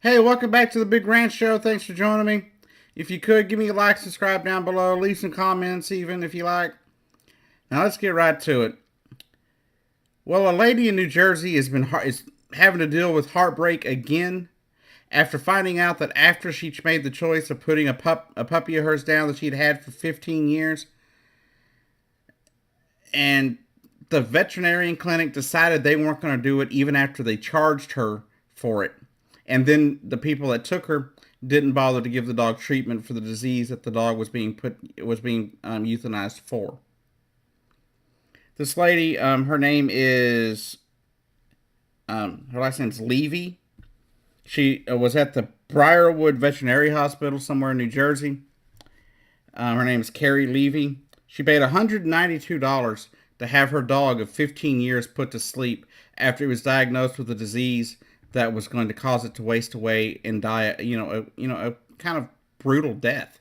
Hey, welcome back to the Big Ranch Show. Thanks for joining me. If you could, give me a like, subscribe down below, leave some comments even if you like. Now let's get right to it. Well, a lady in New Jersey is having to deal with heartbreak again after finding out that after she made the choice of putting a puppy of hers down that she'd had for 15 years, and the veterinarian clinic decided they weren't going to do it even after they charged her for it. And then the people that took her didn't bother to give the dog treatment for the disease that the dog was being euthanized for. This lady, her name is her last name's Levy. She was at the Briarwood Veterinary Hospital somewhere in New Jersey. Her name is Carrie Levy. She paid $192 to have her dog of 15 years put to sleep after it was diagnosed with a disease that was going to cause it to waste away and die. A kind of brutal death.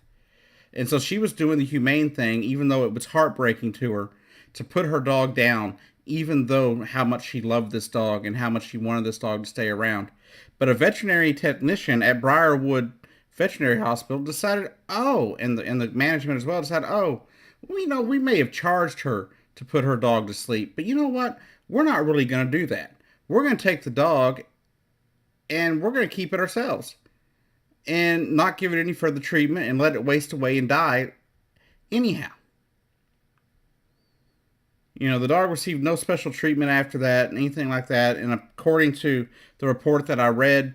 And so she was doing the humane thing, even though it was heartbreaking to her, to put her dog down, even though how much she loved this dog and how much she wanted this dog to stay around. But a veterinary technician at Briarwood Veterinary Hospital decided, and the management as well decided, we may have charged her to put her dog to sleep, but you know what? We're not really going to do that. We're going to take the dog and we're going to keep it ourselves and not give it any further treatment and let it waste away and die anyhow. The dog received no special treatment after that, anything like that. And according to the report that I read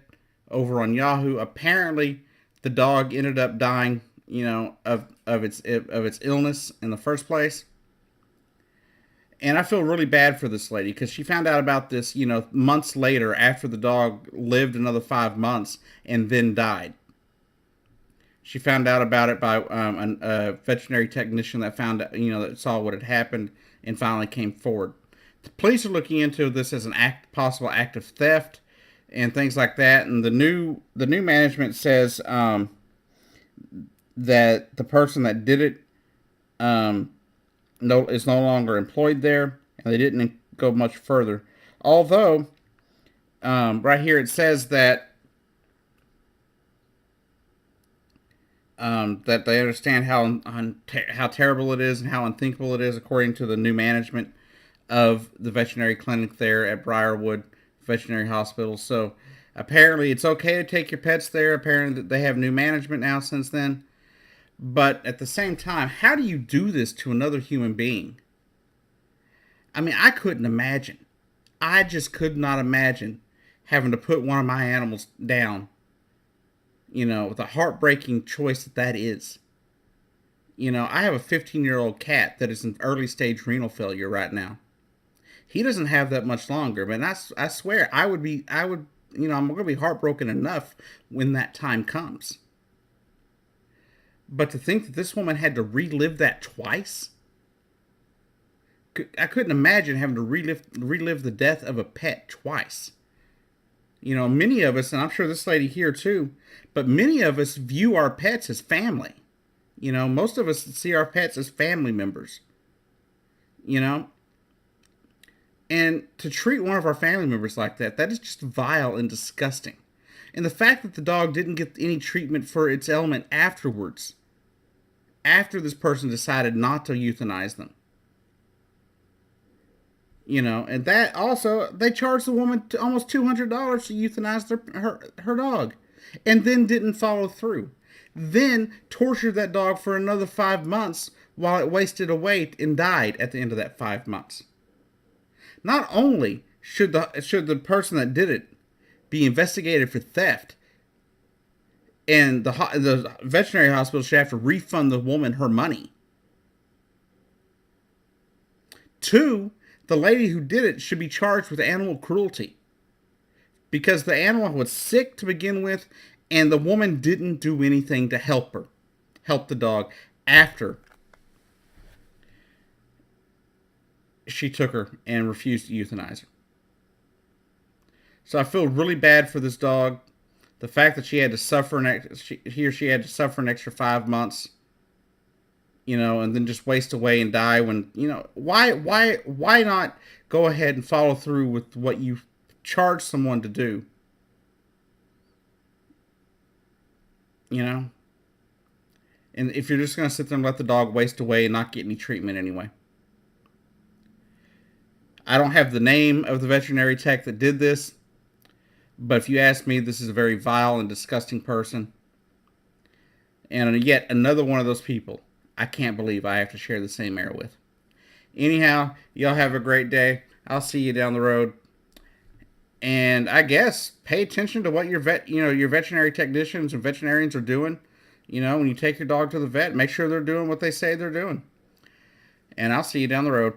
over on Yahoo, apparently the dog ended up dying, of its illness in the first place. And I feel really bad for this lady because she found out about this, months later after the dog lived another 5 months and then died. She found out about it by a veterinary technician that that saw what had happened and finally came forward. The police are looking into this as an possible act of theft and things like that. And the new management says that the person that did it is no longer employed there, and they didn't go much further. Although, right here it says that that they understand how terrible it is and how unthinkable it is, according to the new management of the veterinary clinic there at Briarwood Veterinary Hospital. So apparently, it's okay to take your pets there. Apparently, they have new management now since then. But at the same time, how do you do this to another human being? I mean, I couldn't imagine. I just could not imagine having to put one of my animals down, with a heartbreaking choice that is. I have a 15-year-old cat that is in early stage renal failure right now. He doesn't have that much longer, but I swear I'm going to be heartbroken enough when that time comes. But to think that this woman had to relive that twice, I couldn't imagine having to relive the death of a pet twice. Many of us, and I'm sure this lady here too, but many of us view our pets as family. Most of us see our pets as family members. And to treat one of our family members like that is just vile and disgusting. And the fact that the dog didn't get any treatment for its ailment afterwards, after this person decided not to euthanize them. And that also, they charged the woman almost $200 to euthanize her dog, and then didn't follow through. Then tortured that dog for another 5 months while it wasted away and died at the end of that 5 months. Not only should the person that did it be investigated for theft, and the veterinary hospital should have to refund the woman her money. Two, the lady who did it should be charged with animal cruelty because the animal was sick to begin with, and the woman didn't do anything to help the dog after she took her and refused to euthanize her. So I feel really bad for this dog. The fact that she had to suffer she had to suffer an extra 5 months, and then just waste away and die when, why not go ahead and follow through with what you charge someone to do? you know. And if you're just going to sit there and let the dog waste away and not get any treatment anyway. I don't have the name of the veterinary tech that did this, but if you ask me, this is a very vile and disgusting person. And yet another one of those people I can't believe I have to share the same air with. Anyhow, y'all have a great day. I'll see you down the road. And I guess pay attention to what your veterinary technicians and veterinarians are doing. When you take your dog to the vet, make sure they're doing what they say they're doing. And I'll see you down the road.